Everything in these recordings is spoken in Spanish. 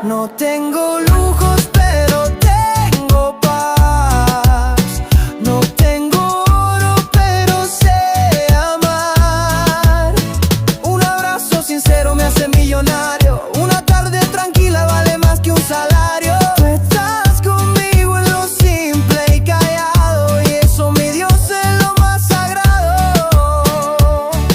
No tengo lujos, pero tengo paz. No tengo oro, pero sé amar. Un abrazo sincero me hace millonario. Una tarde tranquila vale más que un salario. Tú estás conmigo en lo simple y callado, y eso, mi Dios, es lo más sagrado.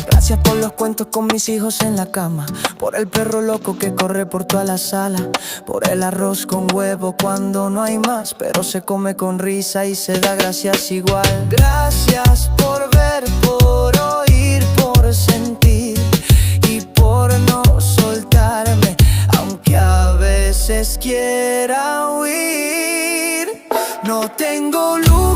Gracias por los cuentos con mis hijos en la cama, por el perro loco que corre por toda la sala, por el arroz con huevo cuando no hay más, pero se come con risa y se da gracias igual. Gracias por ver, por oír, por sentir y por no soltarme, aunque a veces quiera huir. No tengo luz,